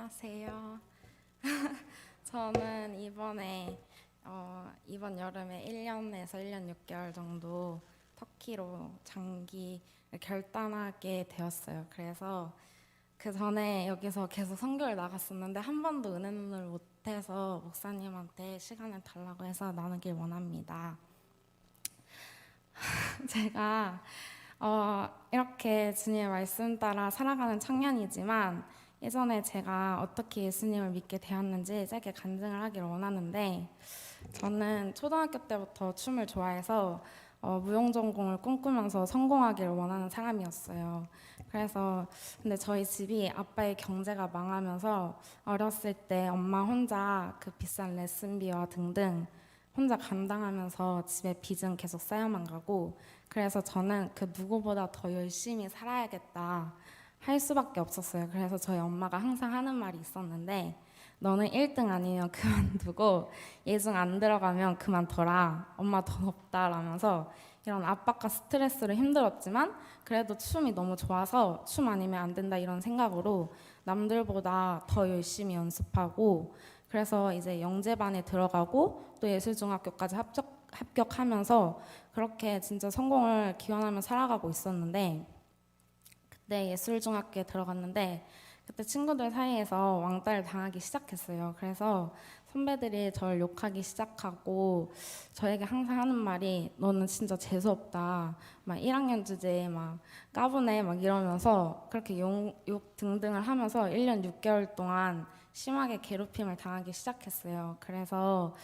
안녕하세요. 저는 이번 여름에 1년에서 1년 6개월 정도 터키로 장기를 결단하게 되었어요. 그래서 그 전에 여기서 계속 선교를 나갔었는데 한 번도 은혜를 못해서 목사님한테 시간을 달라고 해서 나누길 원합니다. 제가 이렇게 주님의 말씀 따라 살아가는 청년이지만 예전에 제가 어떻게 예수님을 믿게 되었는지 짧게 간증을 하기를 원하는데, 저는 초등학교 때부터 춤을 좋아해서 무용 전공을 꿈꾸면서 성공하기를 원하는 사람이었어요. 그래서 근데 저희 집이 아빠의 경제가 망하면서 어렸을 때 엄마 혼자 그 비싼 레슨비와 등등 혼자 감당하면서 집에 빚은 계속 쌓여만 가고, 그래서 저는 그 누구보다 더 열심히 살아야겠다 할 수밖에 없었어요. 그래서 저희 엄마가 항상 하는 말이 있었는데, 너는 1등 아니면 그만두고 예중 안 들어가면 그만둬라, 엄마 돈 없다 라면서 이런 압박과 스트레스로 힘들었지만 그래도 춤이 너무 좋아서 춤 아니면 안 된다 이런 생각으로 남들보다 더 열심히 연습하고, 그래서 이제 영재반에 들어가고 또 예술중학교까지 합격하면서 그렇게 진짜 성공을 기원하며 살아가고 있었는데, 그때 예술중학교에 들어갔는데 그때 친구들 사이에서 왕따를 당하기 시작했어요. 그래서 선배들이 저를 욕하기 시작하고 저에게 항상 하는 말이 너는 진짜 재수없다, 막 1학년 주제에 막 까부네 막 이러면서 그렇게 욕 등등을 하면서 1년 6개월 동안 심하게 괴롭힘을 당하기 시작했어요. 그래서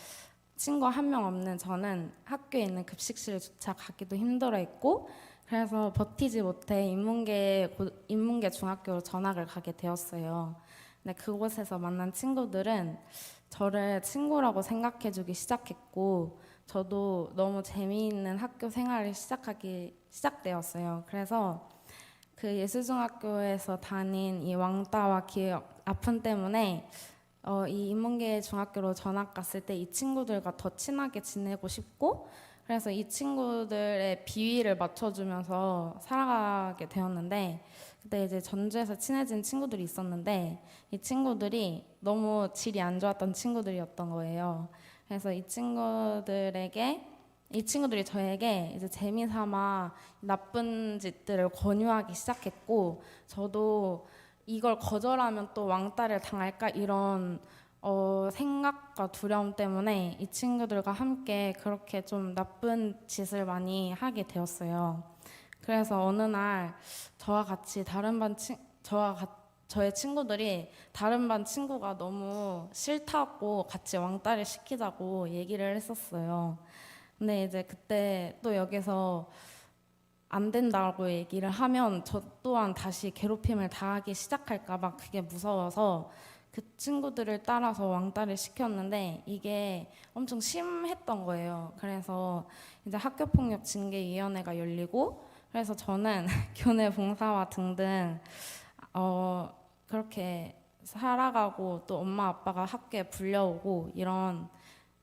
친구 한 명 없는 저는 학교에 있는 급식실조차 가기도 힘들어했고, 그래서 버티지 못해 인문계 중학교로 전학을 가게 되었어요. 근데 그곳에서 만난 친구들은 저를 친구라고 생각해주기 시작했고, 저도 너무 재미있는 학교 생활을 시작되었어요. 그래서 그 예술중학교에서 다닌 이 왕따와 기억, 아픔 때문에 이 인문계 중학교로 전학 갔을 때 이 친구들과 더 친하게 지내고 싶고, 그래서 이 친구들의 비위를 맞춰주면서 살아가게 되었는데, 그때 이제 전주에서 친해진 친구들이 있었는데 이 친구들이 너무 질이 안 좋았던 친구들이었던 거예요. 그래서 이 친구들이 저에게 이제 재미삼아 나쁜 짓들을 권유하기 시작했고, 저도 이걸 거절하면 또 왕따를 당할까 이런 생각과 두려움 때문에 이 친구들과 함께 그렇게 좀 나쁜 짓을 많이 하게 되었어요. 그래서 어느 날 저와 같이 저의 친구들이 다른 반 친구가 너무 싫다고 같이 왕따를 시키자고 얘기를 했었어요. 근데 이제 그때 또 여기서 안 된다고 얘기를 하면 저 또한 다시 괴롭힘을 당하기 시작할까 봐 그게 무서워서 그 친구들을 따라서 왕따를 시켰는데 이게 엄청 심했던 거예요. 그래서 이제 학교폭력 징계위원회가 열리고, 그래서 저는 교내 봉사와 등등 그렇게 살아가고, 또 엄마 아빠가 학교에 불려오고 이런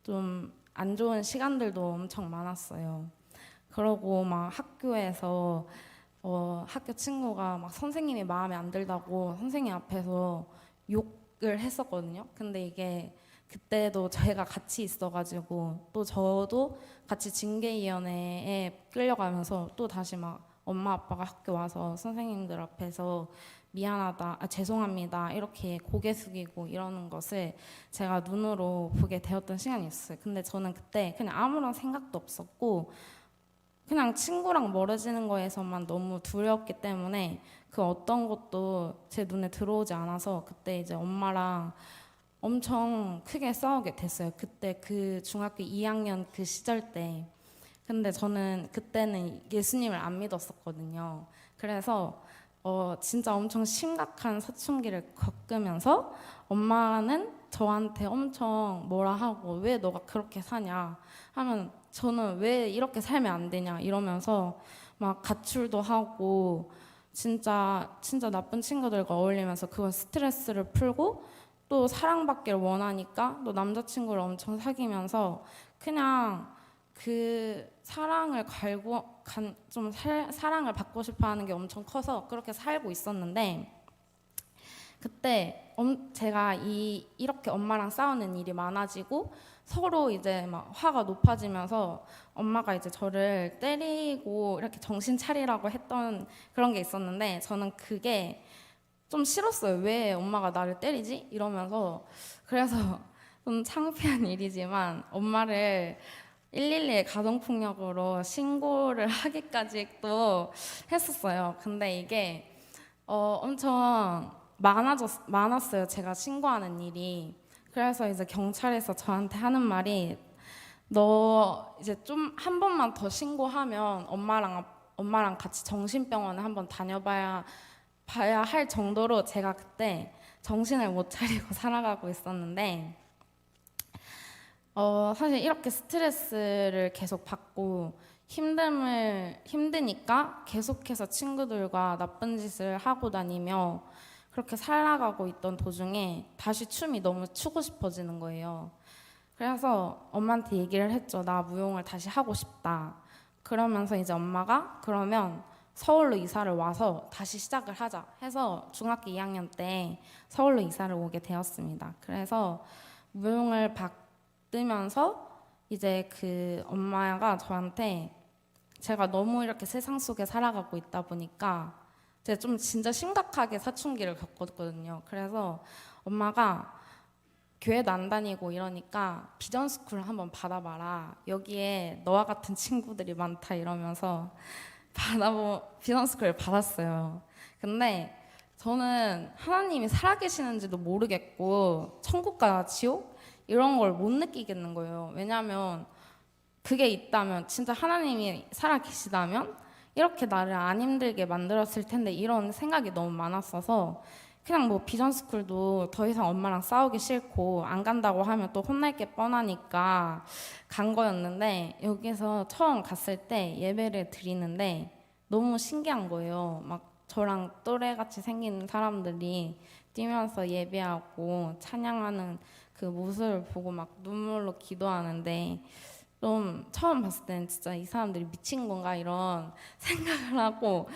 좀 안 좋은 시간들도 엄청 많았어요. 그러고 막 학교에서 학교 친구가 막 선생님이 마음에 안 들다고 선생님 앞에서 욕을 했었거든요. 근데 이게 그때도 저희가 같이 있어가지고 또 저도 같이 징계위원회에 끌려가면서 또 다시 막 엄마 아빠가 학교 와서 선생님들 앞에서 미안하다, 죄송합니다 이렇게 고개 숙이고 이러는 것을 제가 눈으로 보게 되었던 시간이 있어요. 근데 저는 그때 그냥 아무런 생각도 없었고 그냥 친구랑 멀어지는 거에서만 너무 두려웠기 때문에 그 어떤 것도 제 눈에 들어오지 않아서 그때 이제 엄마랑 엄청 크게 싸우게 됐어요. 그때 그 중학교 2학년 그 시절 때. 근데 저는 그때는 예수님을 안 믿었었거든요. 그래서 진짜 엄청 심각한 사춘기를 겪으면서 엄마는 저한테 엄청 뭐라 하고 왜 너가 그렇게 사냐 하면 저는 왜 이렇게 살면 안 되냐 이러면서 막 가출도 하고 진짜 진짜 나쁜 친구들과 어울리면서 그걸 스트레스를 풀고, 또 사랑받기를 원하니까 또 남자친구를 엄청 사귀면서 그냥 그 사랑을 사랑을 받고 싶어 하는 게 엄청 커서 그렇게 살고 있었는데, 그때 제가 이렇게 엄마랑 싸우는 일이 많아지고 서로 이제 막 화가 높아지면서 엄마가 이제 저를 때리고 이렇게 정신 차리라고 했던 그런 게 있었는데 저는 그게 좀 싫었어요. 왜 엄마가 나를 때리지? 이러면서 그래서 좀 창피한 일이지만 엄마를 112에 가정폭력으로 신고를 하기까지 또 했었어요. 근데 이게 엄청 많았어요. 제가 신고하는 일이. 그래서 이제 경찰에서 저한테 하는 말이 너 이제 좀 한 번만 더 신고하면 엄마랑 같이 정신병원에 한번 봐야 할 정도로 제가 그때 정신을 못 차리고 살아가고 있었는데 사실 이렇게 스트레스를 계속 받고 힘드니까 계속해서 친구들과 나쁜 짓을 하고 다니며 그렇게 살아가고 있던 도중에 다시 춤이 너무 추고 싶어지는 거예요. 그래서 엄마한테 얘기를 했죠. 나 무용을 다시 하고 싶다. 그러면서 이제 엄마가 그러면 서울로 이사를 와서 다시 시작을 하자 해서 중학교 2학년 때 서울로 이사를 오게 되었습니다. 그래서 무용을 받으면서 이제 그 엄마가 저한테 제가 너무 이렇게 세상 속에 살아가고 있다 보니까 제가 좀 진짜 심각하게 사춘기를 겪었거든요. 그래서 엄마가 교회도 안 다니고 이러니까 비전스쿨 한번 받아봐라. 여기에 너와 같은 친구들이 많다 이러면서 비전스쿨을 받았어요. 근데 저는 하나님이 살아계시는지도 모르겠고 천국과 지옥 이런 걸 못 느끼겠는 거예요. 왜냐하면 그게 있다면 진짜 하나님이 살아계시다면 이렇게 나를 안 힘들게 만들었을 텐데 이런 생각이 너무 많았어서 그냥 뭐 비전스쿨도 더 이상 엄마랑 싸우기 싫고 안 간다고 하면 또 혼날 게 뻔하니까 간 거였는데 여기서 처음 갔을 때 예배를 드리는데 너무 신기한 거예요. 막 저랑 또래같이 생긴 사람들이 뛰면서 예배하고 찬양하는 그 모습을 보고 막 눈물로 기도하는데 좀 처음 봤을 때는 진짜 이 사람들이 미친 건가 이런 생각을 하고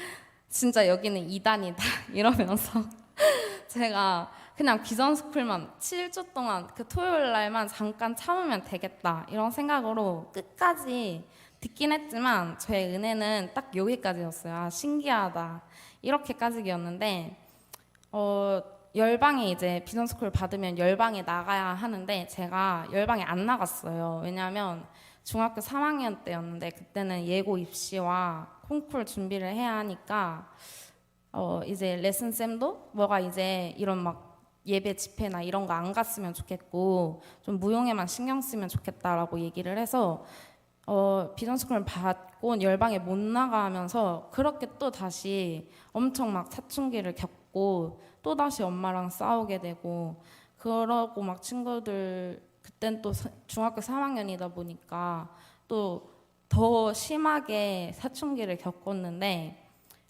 진짜 여기는 이단이다 이러면서 제가 그냥 비전스쿨만 7주 동안 그 토요일 날만 잠깐 참으면 되겠다 이런 생각으로 끝까지 듣긴 했지만 저의 은혜는 딱 여기까지였어요. 아, 신기하다 이렇게까지였는데 열방에 이제 비전스쿨 받으면 열방에 나가야 하는데 제가 열방에 안 나갔어요. 왜냐하면 중학교 3학년 때였는데 그때는 예고 입시와 콩쿨 준비를 해야 하니까 이제 레슨쌤도 뭐가 이제 이런 막 예배 집회나 이런 거 안 갔으면 좋겠고 좀 무용에만 신경 쓰면 좋겠다라고 얘기를 해서 비전스쿨을 받고 열방에 못 나가면서 그렇게 또 다시 엄청 막 사춘기를 겪고 또 다시 엄마랑 싸우게 되고 그러고 막 친구들 그땐 또 중학교 3학년이다 보니까 또 더 심하게 사춘기를 겪었는데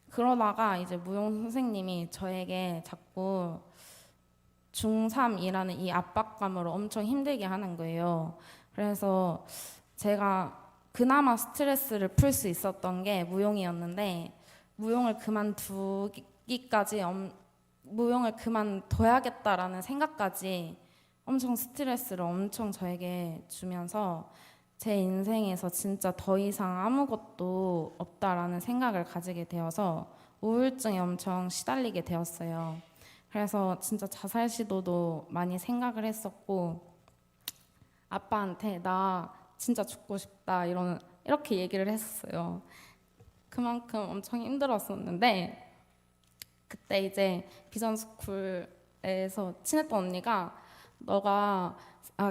그러다가 이제 무용 선생님이 저에게 자꾸 중3이라는 이 압박감으로 엄청 힘들게 하는 거예요. 그래서 제가 그나마 스트레스를 풀 수 있었던 게 무용이었는데 무용을 무용을 그만둬야겠다라는 생각까지 엄청 스트레스를 엄청 저에게 주면서 제 인생에서 진짜 더 이상 아무것도 없다라는 생각을 가지게 되어서 우울증에 엄청 시달리게 되었어요. 그래서 진짜 자살 시도도 많이 생각을 했었고 아빠한테 나 진짜 죽고 싶다 이렇게 얘기를 했었어요. 그만큼 엄청 힘들었었는데 그때 이제 비전스쿨에서 친했던 언니가 너가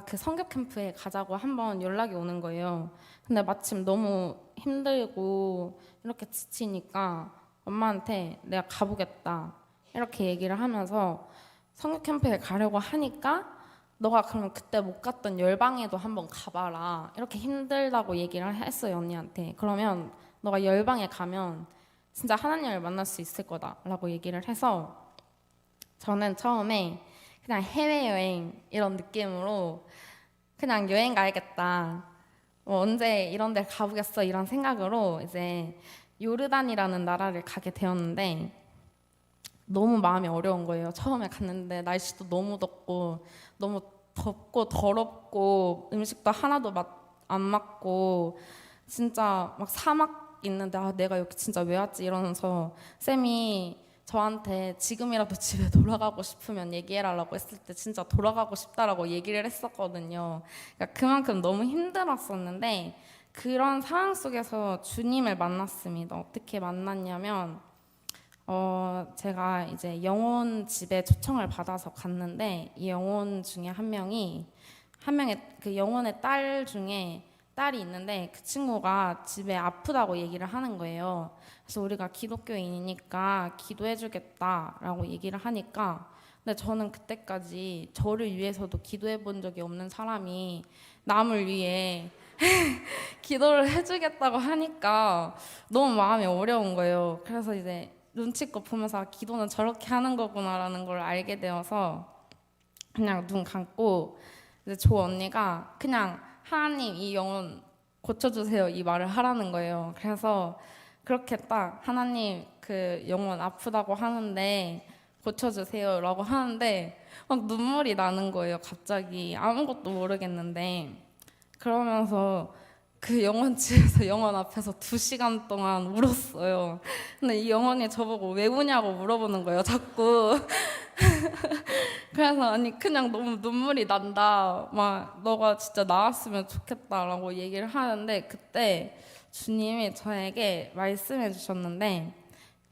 그 성교 캠프에 가자고 한번 연락이 오는 거예요. 근데 마침 너무 힘들고 이렇게 지치니까 엄마한테 내가 가보겠다 이렇게 얘기를 하면서 성교 캠프에 가려고 하니까 너가 그럼 그때 못 갔던 열방에도 한번 가봐라 이렇게 힘들다고 얘기를 했어요 언니한테. 그러면 너가 열방에 가면 진짜 하나님을 만날 수 있을 거다라고 얘기를 해서 저는 처음에 그냥 해외여행 이런 느낌으로 그냥 여행 가야겠다. 뭐 언제 이런 데 가보겠어 이런 생각으로 이제 요르단이라는 나라를 가게 되었는데 너무 마음이 어려운 거예요. 처음에 갔는데 날씨도 너무 덥고 너무 덥고 더럽고 음식도 하나도 맛 안 맞고 진짜 막 사막 있는데 아 내가 여기 진짜 왜 왔지 이러면서 쌤이 저한테 지금이라도 집에 돌아가고 싶으면 얘기해라라고 했을 때 진짜 돌아가고 싶다라고 얘기를 했었거든요. 그러니까 그만큼 너무 힘들었었는데 그런 상황 속에서 주님을 만났습니다. 어떻게 만났냐면 제가 이제 영혼 집에 초청을 받아서 갔는데 이 영혼 중에 한 명의 그 영혼의 딸 중에 딸이 있는데 그 친구가 집에 아프다고 얘기를 하는 거예요. 그래서 우리가 기독교인이니까 기도해주겠다라고 얘기를 하니까 근데 저는 그때까지 저를 위해서도 기도해 본 적이 없는 사람이 남을 위해 기도를 해주겠다고 하니까 너무 마음이 어려운 거예요. 그래서 이제 눈치껏 보면서 아, 기도는 저렇게 하는 거구나라는 걸 알게 되어서 그냥 눈 감고 이제 조 언니가 그냥 하나님 이 영혼 고쳐주세요 이 말을 하라는 거예요. 그래서 그렇게 딱 하나님 그 영혼 아프다고 하는데 고쳐주세요라고 하는데 막 눈물이 나는 거예요. 갑자기 아무것도 모르겠는데 그러면서 그 영혼집에서 영혼 앞에서 2시간 동안 울었어요. 근데 이 영혼이 저보고 왜 우냐고 물어보는 거예요, 자꾸. 그래서 아니 그냥 너무 눈물이 난다. 막 너가 진짜 나았으면 좋겠다라고 얘기를 하는데 그때 주님이 저에게 말씀해 주셨는데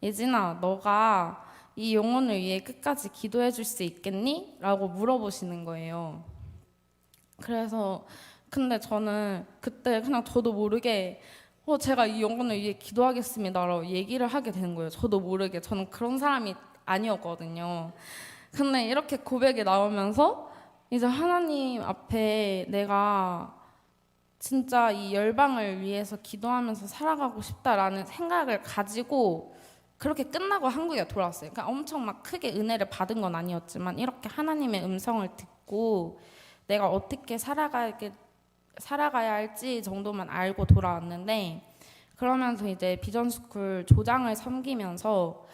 예진아, 너가 이 영혼을 위해 끝까지 기도해 줄 수 있겠니? 라고 물어보시는 거예요. 그래서 근데 저는 그때 그냥 저도 모르게 제가 이 영혼을 위해 기도하겠습니다라고 얘기를 하게 되는 거예요. 저도 모르게 저는 그런 사람이 아니었거든요. 근데 이렇게 고백이 나오면서 이제 하나님 앞에 내가 진짜 이 열방을 위해서 기도하면서 살아가고 싶다라는 생각을 가지고 그렇게 끝나고 한국에 돌아왔어요. 그러니까 엄청 막 크게 은혜를 받은 건 아니었지만 이렇게 하나님의 음성을 듣고 내가 어떻게 살아가야 할지 정도만 알고 돌아왔는데 그러면서 이제 비전스쿨 조장을 섬기면서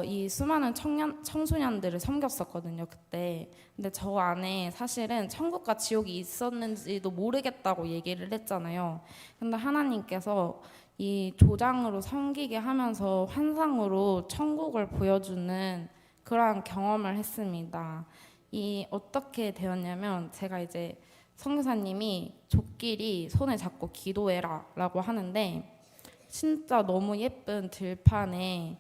이 수많은 청소년들을 섬겼었거든요, 그때. 근데 저 안에 사실은 천국과 지옥이 있었는지도 모르겠다고 얘기를 했잖아요. 근데 하나님께서 이 조장으로 섬기게 하면서 환상으로 천국을 보여주는 그러한 경험을 했습니다. 이 어떻게 되었냐면 제가 이제 선교사님이 족끼리 손을 잡고 기도해라 라고 하는데 진짜 너무 예쁜 들판에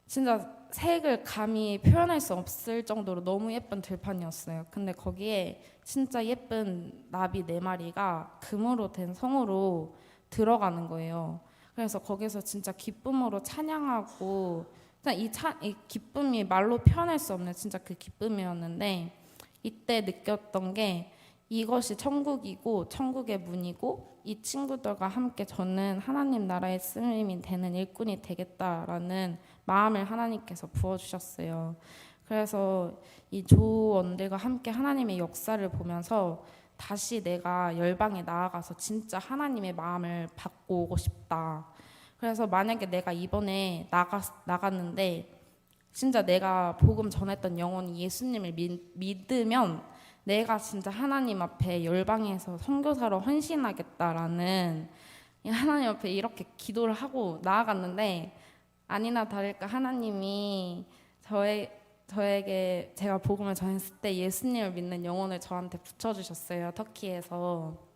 진짜 색을 감히 표현할 수 없을 정도로 너무 예쁜 들판이었어요. 근데 거기에 진짜 예쁜 나비 4마리가 금으로 된 성으로 들어가는 거예요. 그래서 거기서 진짜 기쁨으로 찬양하고 이 기쁨이 말로 표현할 수 없는 진짜 그 기쁨이었는데 이때 느꼈던 게 이것이 천국이고 천국의 문이고 이 친구들과 함께 저는 하나님 나라의 쓰임이 되는 일꾼이 되겠다라는 마음을 하나님께서 부어주셨어요. 그래서 이 조원들과 함께 하나님의 역사를 보면서 다시 내가 열방에 나아가서 진짜 하나님의 마음을 받고 오고 싶다. 그래서 만약에 내가 이번에 나갔는데 진짜 내가 복음 전했던 영혼이 예수님을 믿으면 내가 진짜 하나님 앞에 열방에서 선교사로 헌신하겠다라는 하나님 앞에 이렇게 기도를 하고 나아갔는데 아니나 다를까 하나님이 저에게 제가 복음을 전했을 때 예수님을 믿는 영혼을 저한테 붙여주셨어요. 터키에서.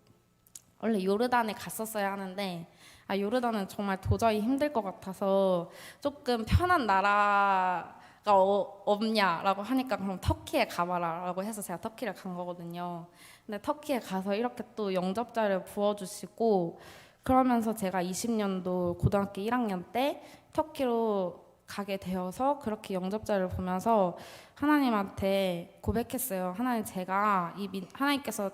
원래 요르단에 갔었어야 하는데 요르단은 정말 도저히 힘들 것 같아서 조금 편한 나라가 없냐라고 하니까 그럼 터키에 가봐라 라고 해서 제가 터키를 간 거거든요. 근데 터키에 가서 이렇게 또 영접자를 부어주시고 그러면서 제가 20년도 고등학교 1학년 때 터키로 가게 되어서 그렇게 영접자를 보면서 하나님한테 고백했어요. 하나님 제가 하나님께서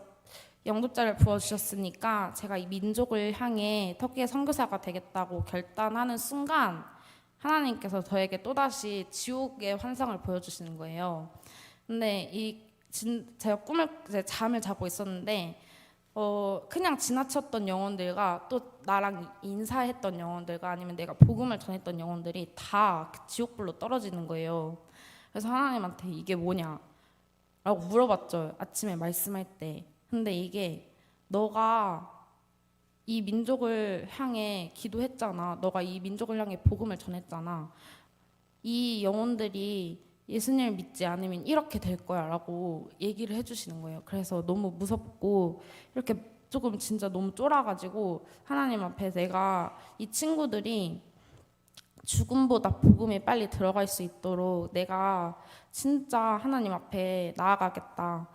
영접자를 부어주셨으니까 제가 이 민족을 향해 터키의 선교사가 되겠다고 결단하는 순간 하나님께서 저에게 또다시 지옥의 환상을 보여주시는 거예요. 근데 제가 잠을 자고 있었는데 그냥 지나쳤던 영혼들과 또 나랑 인사했던 영혼들과 아니면 내가 복음을 전했던 영혼들이 다 그 지옥불로 떨어지는 거예요. 그래서 하나님한테 이게 뭐냐? 라고 물어봤죠. 아침에 말씀할 때. 근데 이게 너가 이 민족을 향해 기도했잖아. 너가 이 민족을 향해 복음을 전했잖아. 이 영혼들이 예수님을 믿지 않으면 이렇게 될 거야 라고 얘기를 해주시는 거예요. 그래서 너무 무섭고 이렇게 조금 진짜 너무 쫄아가지고 하나님 앞에 내가 이 친구들이 죽음보다 복음이 빨리 들어갈 수 있도록 내가 진짜 하나님 앞에 나아가겠다.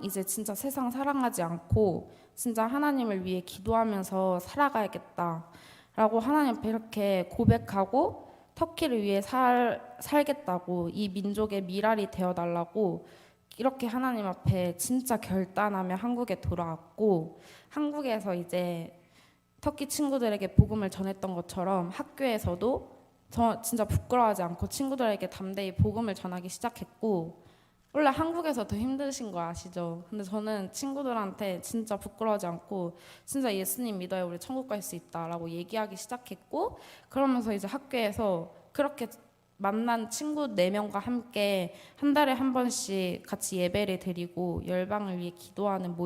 이제 진짜 세상 사랑하지 않고 진짜 하나님을 위해 기도하면서 살아가야겠다. 라고 하나님 앞에 이렇게 고백하고 터키를 위해 살겠다고 이 민족의 미랄이 되어달라고 이렇게 하나님 앞에 진짜 결단하며 한국에 돌아왔고 한국에서 이제 터키 친구들에게 복음을 전했던 것처럼 학교에서도 저 진짜 부끄러워하지 않고 친구들에게 담대히 복음을 전하기 시작했고 원래 한국에서 더 힘드신 거 아시죠? 근데 저는 친구들한테 진짜 부끄러워하지 않고 진짜 예수님 믿어야 우리 천국 갈 수 있다라고 얘기하기 시작했고 그러면서 이제 학교에서 그렇게 만난 친구 4명과 함께 한 달에 한 번씩 같이 예배를 드리고 열방을 위해 기도하는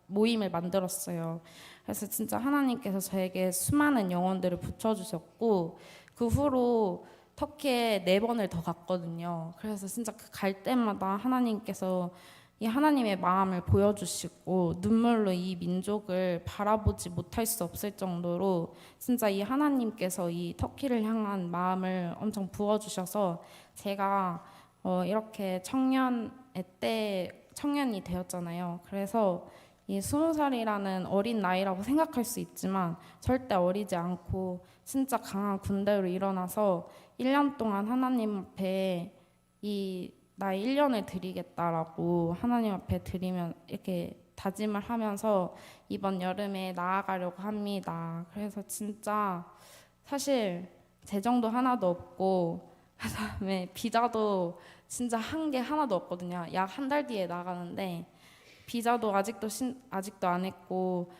모임을 만들었어요. 그래서 진짜 하나님께서 저에게 수많은 영혼들을 붙여주셨고 그 후로 터키에 4번을 더 갔거든요. 그래서 진짜 그 갈 때마다 하나님께서 이 하나님의 마음을 보여주시고 눈물로 이 민족을 바라보지 못할 수 없을 정도로 진짜 이 하나님께서 이 터키를 향한 마음을 엄청 부어주셔서 제가 이렇게 청년이 되었잖아요. 그래서 이 20살이라는 어린 나이라고 생각할 수 있지만 절대 어리지 않고 진짜 강한 군대로 일어나서 1년 동안 하나님 앞에 나 1년을 드리겠다라고 하나님 앞에 드리면 이렇게 다짐을 하면서 이번 여름에 나아가려고 합니다. 그래서 진짜 사실 재정도 하나도 없고 그다음에 비자도 진짜 한 게 하나도 없거든요. 약 한 달 뒤에 나가는데 비자도 아직도 안 했고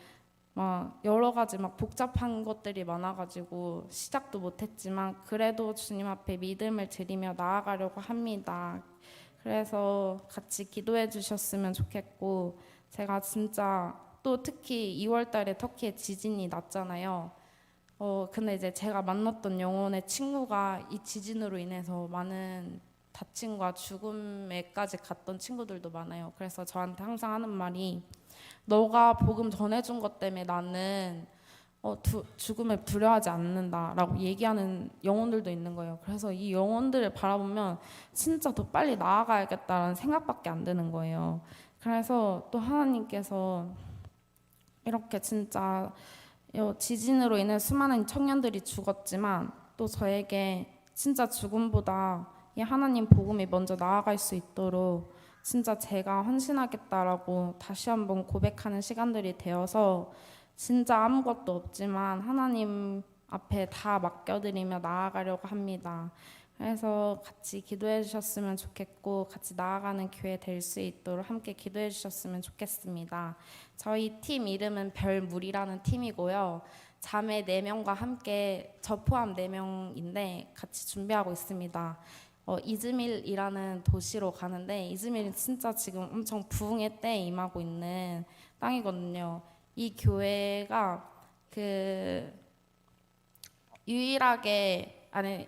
막 여러 가지 막 복잡한 것들이 많아가지고 시작도 못했지만 그래도 주님 앞에 믿음을 드리며 나아가려고 합니다. 그래서 같이 기도해 주셨으면 좋겠고 제가 진짜 또 특히 2월 달에 터키에 지진이 났잖아요. 근데 이제 제가 만났던 영혼의 친구가 이 지진으로 인해서 많은 다침과 죽음에까지 갔던 친구들도 많아요. 그래서 저한테 항상 하는 말이 너가 복음 전해준 것 때문에 나는 죽음을 두려워하지 않는다라고 얘기하는 영혼들도 있는 거예요. 그래서 이 영혼들을 바라보면 진짜 더 빨리 나아가야겠다라는 생각밖에 안 드는 거예요. 그래서 또 하나님께서 이렇게 진짜 지진으로 인해 수많은 청년들이 죽었지만 또 저에게 진짜 죽음보다 이 하나님 복음이 먼저 나아갈 수 있도록 진짜 제가 헌신하겠다라고 다시 한번 고백하는 시간들이 되어서 진짜 아무것도 없지만 하나님 앞에 다 맡겨드리며 나아가려고 합니다. 그래서 같이 기도해 주셨으면 좋겠고 같이 나아가는 교회 될 수 있도록 함께 기도해 주셨으면 좋겠습니다. 저희 팀 이름은 별물이라는 팀이고요. 자매 4명과 함께 저 포함 4명인데 같이 준비하고 있습니다. 이즈밀이라는 도시로 가는데 이즈밀은 진짜 지금 엄청 부흥의 때에 임하고 있는 땅이거든요. 이 교회가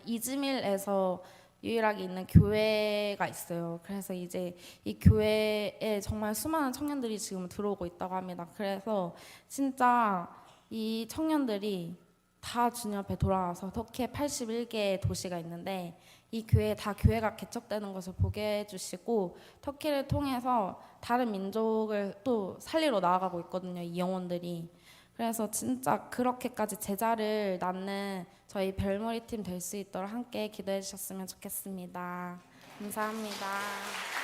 이즈밀에서 유일하게 있는 교회가 있어요. 그래서 이제 이 교회에 정말 수많은 청년들이 지금 들어오고 있다고 합니다. 그래서 진짜 이 청년들이 다 주님 앞에 돌아와서 터키에 81개의 도시가 있는데 이 교회에 다 교회가 개척되는 것을 보게 해주시고 터키를 통해서 다른 민족을 또 살리러 나아가고 있거든요. 이 영혼들이. 그래서 진짜 그렇게까지 제자를 낳는 저희 별머리 팀 될 수 있도록 함께 기도해 주셨으면 좋겠습니다. 감사합니다.